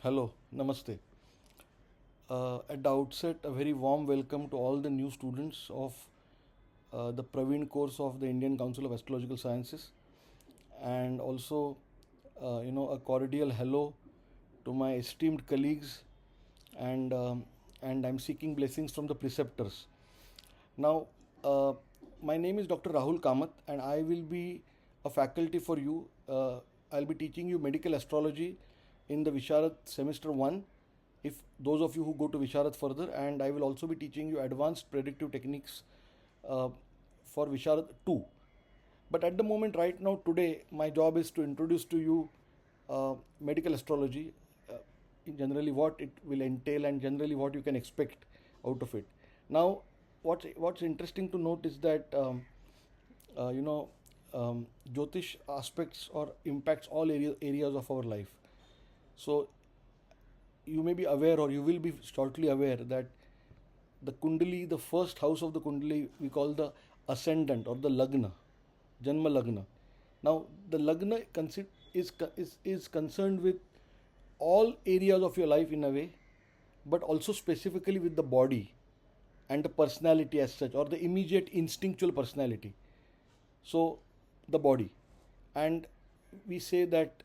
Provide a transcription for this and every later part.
Hello, Namaste. At the outset, a very warm welcome to all the new students of the Praveen course of the Indian Council of Astrological Sciences, and also, a cordial hello to my esteemed colleagues, and I'm seeking blessings from the preceptors. Now, uh, my name is Dr. Rahul Kamath, and I will be a faculty for you. I'll be teaching you medical astrology in the Visharad semester 1, if those of you who go to Visharad further, and I will also be teaching you advanced predictive techniques uh, for Visharad 2. But at the moment, right now, today, my job is to introduce to you medical astrology, uh, in generally what it will entail and generally what you can expect out of it. Now, what's interesting to note is that uh, you know Jyotish aspects or impacts all areas of our life. So you may be aware, or you will be shortly aware, that the Kundali, the first house of the Kundali, we call the ascendant or the Lagna, Janma Lagna. Now, the Lagna is concerned with all areas of your life in a way, but also specifically with the body and the personality as such, or the immediate instinctual personality. So, the body. And we say that,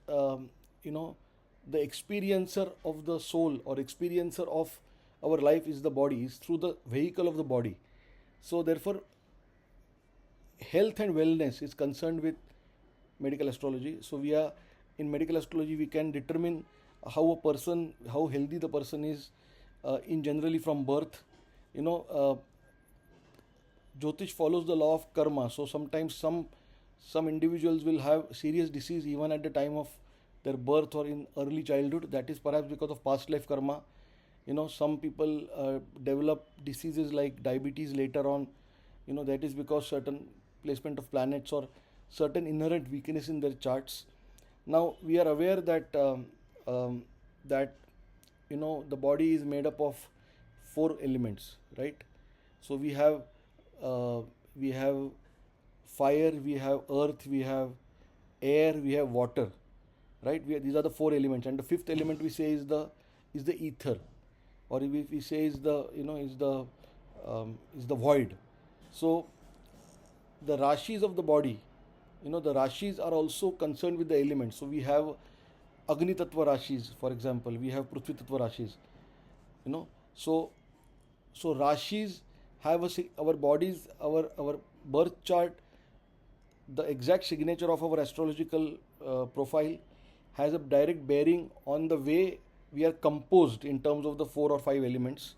the experiencer of the soul or experiencer of our life is the body, is through the vehicle of the body. So, therefore, health and wellness is concerned with medical astrology. So we are in medical astrology, we can determine how healthy the person is, in generally from birth. You know, Jyotish follows the law of karma. So sometimes some individuals will have serious disease even at the time of their birth or in early childhood. That is perhaps because of past life karma. Some people develop diseases like diabetes later on. That is because certain placement of planets or certain inherent weakness in their charts. Now we are aware that that the body is made up of four elements, right? So uh, we have fire, we have earth, we have air, we have water, right? These are the four elements, and the fifth element we say is the ether, or if we say is the is the void. So the rashis of the body, the rashis are also concerned with the elements. So we have Agni Tattva rashis, for example, we have Prithvi Tattva rashis, you know. So rashis have our bodies, our birth chart, the exact signature of our astrological profile has a direct bearing on the way we are composed in terms of the four or five elements,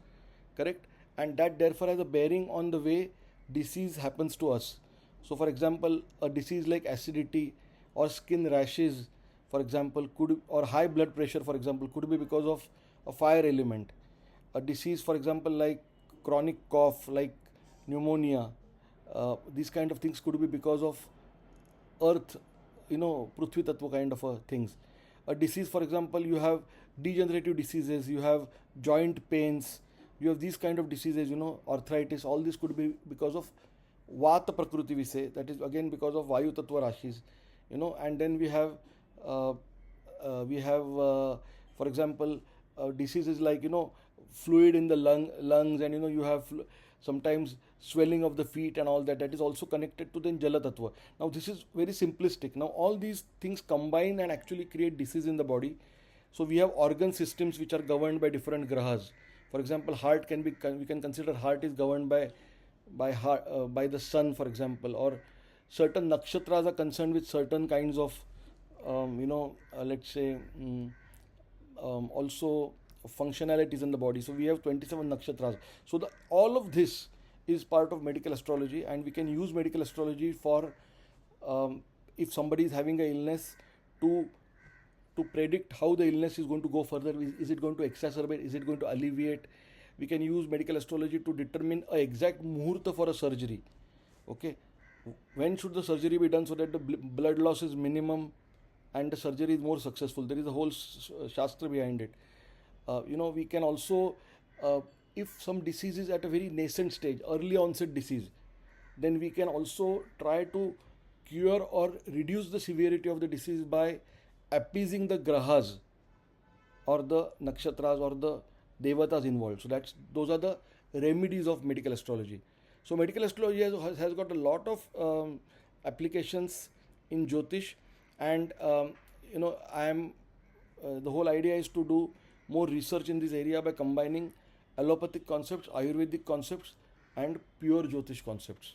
correct? And that therefore has a bearing on the way disease happens to us. So, for example, a disease like acidity or skin rashes, for example, or high blood pressure, for example, could be because of a fire element. A disease, for example, like chronic cough, like pneumonia, these kind of things could be because of earth, Prithvi Tattva kind of things. A disease, for example, you have degenerative diseases, you have joint pains, you have these kind of diseases, arthritis, all this could be because of Vata Prakriti, we say, that is again because of Vayu Tattva Rashis, and then we have, for example, diseases like, fluid in the lungs, and you have sometimes swelling of the feet and all that. That is also connected to the Jala Tattva. Now this is very simplistic. Now all these things combine and actually create disease in the body. So we have organ systems which are governed by different grahas. For example, heart we can consider heart is governed by the sun, for example, or certain nakshatras are concerned with certain kinds of, let's say, also functionalities in the body. So we have 27 nakshatras. So all of this is part of medical astrology, and we can use medical astrology for, if somebody is having an illness, to predict how the illness is going to go further. Is it going to exacerbate? Is it going to alleviate? We can use medical astrology to determine an exact muhurta for a surgery. Okay, when should the surgery be done so that the blood loss is minimum and the surgery is more successful? There is a whole shastra behind it. We can also, if some disease is at a very nascent stage, early onset disease, then we can also try to cure or reduce the severity of the disease by appeasing the grahas, or the nakshatras or the devatas involved. So those are the remedies of medical astrology. So medical astrology has got a lot of applications in Jyotish, and I am the whole idea is to do more research in this area by combining allopathic concepts, Ayurvedic concepts, and pure Jyotish concepts.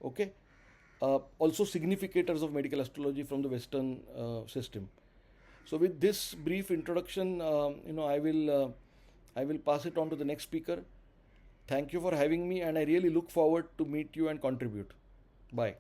Okay. Also significators of medical astrology from the Western system. So with this brief introduction, I will pass it on to the next speaker. Thank you for having me, and I really look forward to meet you and contribute. Bye.